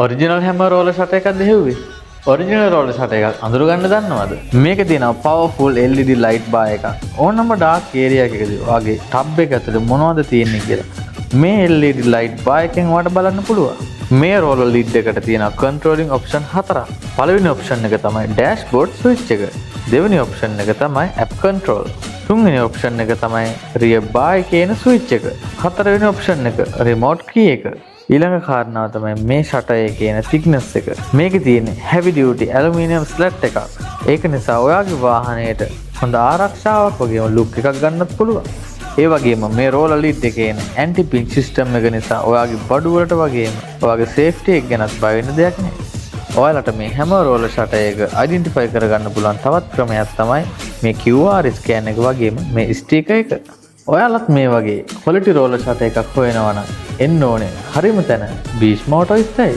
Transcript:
Original හැමර් roller shutter එකක්ද හෙව්වේ? Original roller shutter එකක් අඳුර ගන්න දන්නවද? මේකේ තියෙනවා පවර්ෆුල් LED ලයිට් බාර් එකක්. ඕනම ඩාර්ක් ඒරියා එකකදී වගේ ටබ් එක ඇතුලේ මොනවද තියෙන්නේ කියලා මේ LED ලයිට් බාර් එකෙන් ඔයාලට බලන්න පුළුවන්. මේ රෝලර් ලිඩ් එකට තියෙනවා කන්ට්‍රෝලින් ඔප්ෂන් 4ක්. පළවෙනි ඔප්ෂන් එක තමයි ඩෑෂ්බෝඩ් ස්විච් එක. දෙවෙනි ඔප්ෂන් එක තමයි ඇප් කන්ට්‍රෝල්. තුන්වෙනි ඔප්ෂන් එක තමයි රියර් බාර් එකේ ස්විච් එක. හතරවෙනි ඔප්ෂන් එක රිමෝට් කී එක. ඊළඟ කාරණාව තමයි මේ ෂටර් එකේ තික්නස් එක. මේකේ තියෙන්නේ heavy duty ඇලුමිනියම් ස්ලැට් එකක්. ඒක නිසා ඔයාගේ වාහනයට හොඳ ආරක්ෂාවක් වගේම ලුක් එකක් ගන්නත් පුළුවන්. ඒ වගේම මේ රෝලර් ලිඩ් එකේ එන ඇන්ටි පින්ච් සිස්ටම් එක නිසා ඔයාගේ බඩු වලට වගේම ඔයාගේ සේෆ්ටි එක ගැනත් බය වෙන්න දෙයක් නැහැ. ඔයාලට මේ හැම රෝලර් ෂටර් එක අයිඩෙන්ටිෆයි කරගන්න පුළුවන් තවත් ක්‍රමයක් තමයි මේ QR ස්කෑන් එක වගේම මේ ස්ටිකර් එක. ඔයාලත් මේ වගේ ක්වොලිටි රෝලර් ෂටර් එකක් හොයනවා නම් එන්න ඕනේ හරිම තැන බීච් මොටෝ ස්ටයිල්.